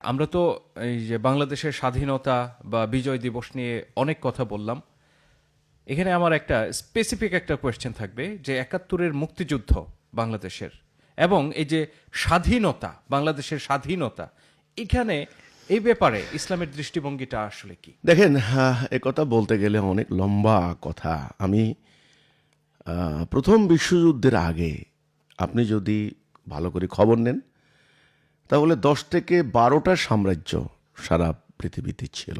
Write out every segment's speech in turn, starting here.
আমরা তো এই যে বাংলাদেশের স্বাধীনতা বা বিজয় দিবস নিয়ে অনেক কথা বললাম। এখানে আমার একটা স্পেসিফিক একটা কোয়েশ্চেন থাকবে যে একাত্তরের মুক্তিযুদ্ধ বাংলাদেশের এবং এই যে স্বাধীনতা, বাংলাদেশের স্বাধীনতা, এখানে এই ব্যাপারে ইসলামের দৃষ্টিভঙ্গিটা আসলে কি? দেখেন, কথা বলতে গেলে অনেক লম্বা কথা। আমি প্রথম বিশ্বযুদ্ধের আগে আপনি যদি ভালো করে খবর নেন তাহলে 10 থেকে 12টা সাম্রাজ্য সারা পৃথিবীতে ছিল,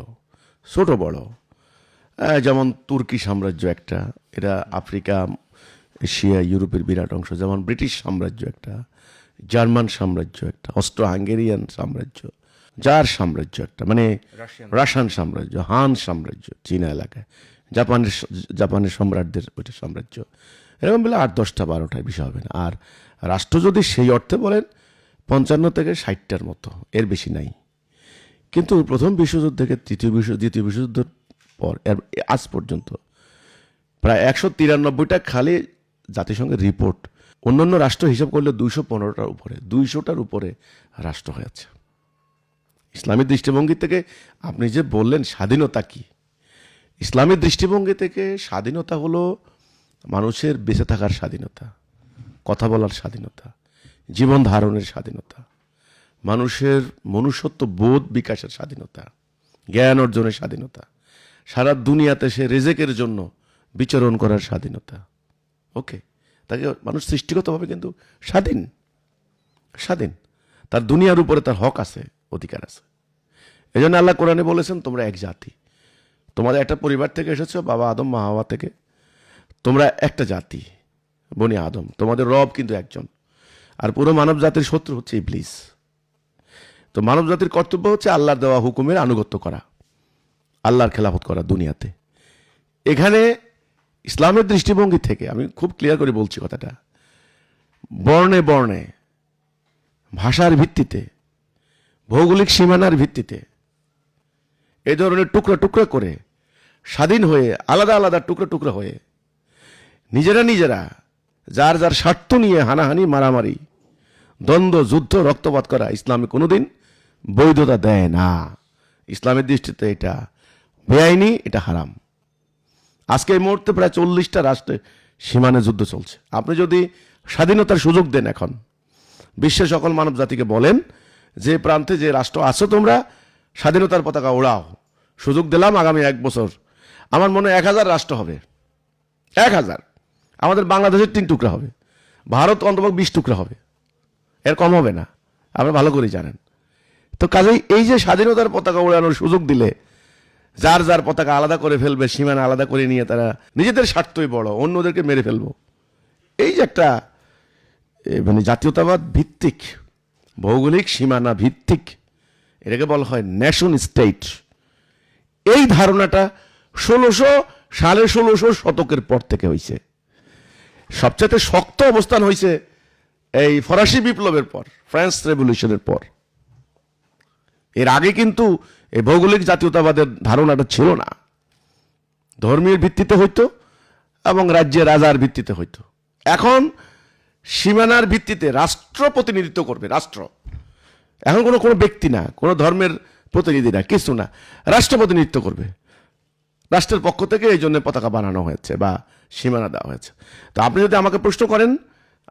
ছোট বড়। যেমন তুর্কি সাম্রাজ্য একটা, এটা আফ্রিকা, এশিয়া, ইউরোপের বিরাট অংশ। যেমন ব্রিটিশ সাম্রাজ্য একটা, জার্মান সাম্রাজ্য একটা, অস্ট্রো হাঙ্গেরিয়ান সাম্রাজ্য, জার সাম্রাজ্য একটা, মানে রাশিয়ান সাম্রাজ্য, হান সাম্রাজ্য চীনা এলাকায়, জাপানের সম্রাটদের ওইটা সাম্রাজ্য, এরকম বলে 8, 10টা 12টার বিষয় হবে না। আর রাষ্ট্র যদি সেই অর্থে বলেন 55 থেকে 60টার মতো, এর বেশি নাই। কিন্তু প্রথম বিশ্বযুদ্ধ থেকে দ্বিতীয় বিশ্বযুদ্ধের পর আজ পর্যন্ত প্রায় 193টা খালি জাতিসংঘের রিপোর্ট, অন্যান্য রাষ্ট্র হিসাব করলে 200টার উপরে রাষ্ট্র হয়েছে। ইসলামী দৃষ্টিভঙ্গি থেকে আপনি যে বললেন স্বাধীনতা কি, ইসলামী দৃষ্টিভঙ্গি থেকে স্বাধীনতা হলো মানুষের বেঁচে থাকার স্বাধীনতা, কথা বলার স্বাধীনতা, জীবন ধারণের স্বাধীনতা, মানুষের মনুষ্যত্ব বোধ বিকাশের স্বাধীনতা, জ্ঞান অর্জনের স্বাধীনতা, সারা দুনিয়াতে সে রেজেকের জন্য বিচরণ করার স্বাধীনতা। ওকে, তাকে মানুষ সৃষ্টিগতভাবে কিন্তু স্বাধীন, তার দুনিয়ার উপরে তার হক আছে, অধিকার আছে। এই জন্য আল্লাহ কোরআনে বলেছেন, তোমরা এক জাতি, তোমাদের একটা পরিবার থেকে এসেছো, বাবা আদম মা হাওয়া থেকে, তোমরা একটা জাতি, বনি আদম, তোমাদের রব কিন্তু একজন। আর পুরো মানব জাতির শত্রু হচ্ছে ইবলিস। তো মানব জাতির কর্তব্য হচ্ছে আল্লাহর দেওয়া হুকুমের আনুগত্য করা, আল্লাহর খেলাফত করা দুনিয়াতে। এখানে ইসলামের দৃষ্টিভঙ্গি থেকে আমি খুব ক্লিয়ার করে বলছি কথাটা, বর্ণে বর্ণে, ভাষার ভিত্তিতে, ভৌগোলিক সীমানার ভিত্তিতে এই ধরনের টুকরা টুকরা করে, স্বাধীন হয়ে, আলাদা আলাদা টুকরা টুকরা হয়ে, নিজেরা যার যার স্বার্থ নিয়ে হানাহানি, মারামারি, দ্বন্দ্ব, যুদ্ধ, রক্তপাত করা ইসলামে কোনোদিন বৈধতা দেয় না। ইসলামের দৃষ্টিতে এটা বেআইনি, এটা হারাম। আজকে এই মুহূর্তে প্রায় 40টা রাষ্ট্রে সীমানে যুদ্ধ চলছে। আপনি যদি স্বাধীনতার সুযোগ দেন, এখন বিশ্বের সকল মানব জাতিকে বলেন যে প্রান্তে যে রাষ্ট্র আছো তোমরা স্বাধীনতার পতাকা ওড়াও, সুযোগ দিলাম আগামী 1 বছর, আমার মনে হয় 1000 রাষ্ট্র হবে, 1000। আমাদের বাংলাদেশের 3 টুকরা হবে, ভারত অন্তত 20 টুকরা হবে, এর কম হবে না, আপনি ভালো করেই জানেন। তো কাজেই এই যে স্বাধীনতার পতাকা ওড়ানোর সুযোগ দিলে যার যার পতাকা আলাদা করে ফেলবে, সীমানা আলাদা করে নিয়ে তারা নিজেদের স্বার্থই বড়, অন্যদেরকে মেরে ফেলবো, এই যে একটা মানে জাতীয়তাবাদ ভিত্তিক, ভৌগোলিক সীমানা ভিত্তিক, এটাকে বলা হয় নেশন স্টেট। এই ধারণাটা 1600 শতকের পর থেকে হয়েছে। সবচেয়ে শক্ত অবস্থান হয়েছে এই ফরাসি বিপ্লবের পর, ফ্রান্স রেভলিউশনের পর। এর আগে কিন্তু এই ভৌগোলিক জাতীয়তাবাদের ধারণাটা ছিল না। ধর্মীয় ভিত্তিতে হইতো এবং রাজ্যের রাজার ভিত্তিতে হইতো। এখন সীমানার ভিত্তিতে রাষ্ট্র প্রতিনিধিত্ব করবে, রাষ্ট্র। এখন কোনো ব্যক্তি না, কোনো ধর্মের প্রতিনিধি না, কিছু না, রাষ্ট্র প্রতিনিধিত্ব করবে। রাষ্ট্রের পক্ষ থেকে এই জন্য পতাকা বানানো হয়েছে বা সীমানা দেওয়া হয়েছে। তো আপনি যদি আমাকে প্রশ্ন করেন,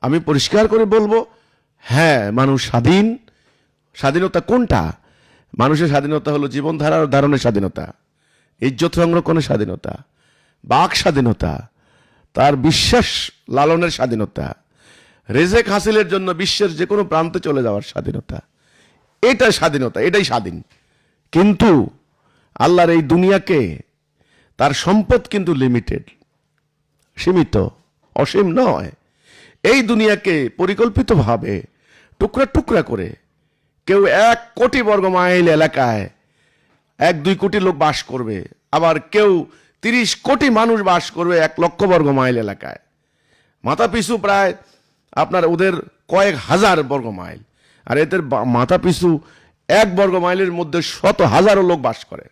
আমি পরিষ্কার করে বলবো, হ্যাঁ, মানুষ স্বাধীন। স্বাধীনতা কোনটা? মানুষের স্বাধীনতা হলো জীবন ধারণের স্বাধীনতা, ইজ্জত সংরক্ষণের স্বাধীনতা, বাক স্বাধীনতা, তার বিশ্বাস লালনের স্বাধীনতা, রেজেক হাসিলের জন্য বিশ্বের যে কোনো প্রান্তে চলে যাওয়ার স্বাধীনতা। এটা স্বাধীনতা, এটাই স্বাধীন। কিন্তু আল্লাহর এই দুনিয়াকে, তার সম্পদ কিন্তু লিমিটেড, সীমিত, অসীম নয়। এই দুনিয়াকে পরিকল্পিতভাবে টুকরা টুকরা করে, কেউ 1 কোটি বর্গ মাইল এলাকায় 1-2 কোটি লোক বাস করবে, আবার কেউ 30 কোটি মানুষ বাস করবে 1 লক্ষ বর্গ মাইল এলাকায়। মাথা পিছু প্রায় আপনার ওদের কয়েক হাজার বর্গ মাইল, আর এদের মাথা পিছু 1 বর্গ মাইলের মধ্যে শত হাজারো লোক বাস করে।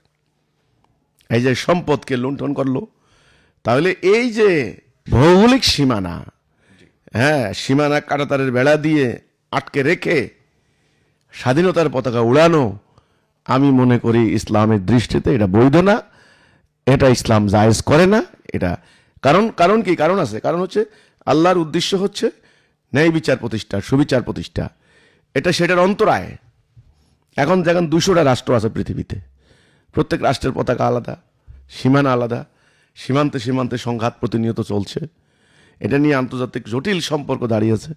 এই যে সম্পদকে লুণ্ঠন করলো, তাহলে এই যে ভৌগোলিক সীমানা, হ্যাঁ, সীমানা কাঁটাতারের বেড়া দিয়ে আটকে রেখে স্বাধীনতার পতাকা উড়ানো, আমি মনে করি ইসলামের দৃষ্টিতে এটা বৈধ না, এটা ইসলাম জায়েজ করে না। এটা কারণ কারণ কি কারণ আছে, কারণ হচ্ছে আল্লাহর উদ্দেশ্য হচ্ছে ন্যায় বিচার প্রতিষ্ঠা, সুবিচার প্রতিষ্ঠা, এটা সেটার অন্তরায়। এখন দেখেন 200টা রাষ্ট্র আছে পৃথিবীতে, প্রত্যেক রাষ্ট্রের পতাকা আলাদা, সীমানা আলাদা, সীমান্তে সীমান্তে সংঘাত প্রতিনিয়ত চলছে, এটা নিয়ে আন্তর্জাতিক জটিল সম্পর্ক দাঁড়িয়েছে।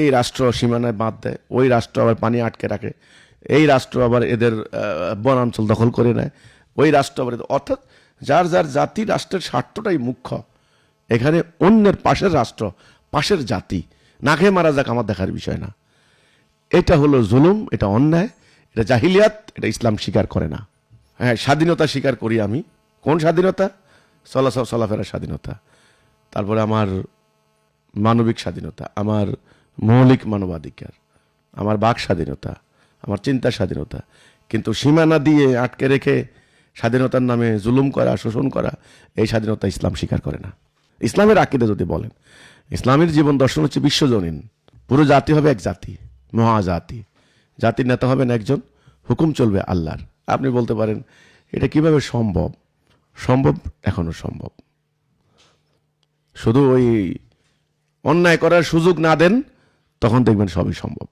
এই রাষ্ট্র সীমানায় বাঁধ দেয়, ওই রাষ্ট্র আবার পানি আটকে রাখে, এই রাষ্ট্র আবার এদের বনাঞ্চল দখল করে নেয়, ওই রাষ্ট্র আবার অর্থাৎ যার যার জাতি রাষ্ট্রের স্বার্থটাই মুখ্য। এখানে অন্যের পাশের রাষ্ট্র, পাশের জাতি না খেয়ে মারা যাক আমার দেখার বিষয় না। এটা হলো জুলুম, এটা অন্যায়, এটা জাহিলিয়াত, এটা ইসলাম স্বীকার করে না। হ্যাঁ, স্বাধীনতা স্বীকার করি আমি। কোন স্বাধীনতা? চলাফেরার স্বাধীনতা, তারপরে আমার মানবিক স্বাধীনতা, আমার মৌলিক মানবাধিকার, আমার বাক স্বাধীনতা, আমার চিন্তার স্বাধীনতা। কিন্তু সীমানা দিয়ে আটকে রেখে স্বাধীনতার নামে জুলুম করা, শোষণ করা, এই স্বাধীনতা ইসলাম স্বীকার করে না। ইসলামের আকীদা যদি বলেন, ইসলামের জীবন দর্শন হচ্ছে বিশ্বজনীন। পুরো জাতি হবে এক জাতি, মহাজাতি। জাতির নেতা হবেন একজন, হুকুম চলবে আল্লাহর। আপনি বলতে পারেন এটা কিভাবে সম্ভব? সম্ভব, এখনো সম্ভব। শুধু ওই অন্যায় করার সুযোগ না দেন, তখন দেখবেন সবই সম্ভব।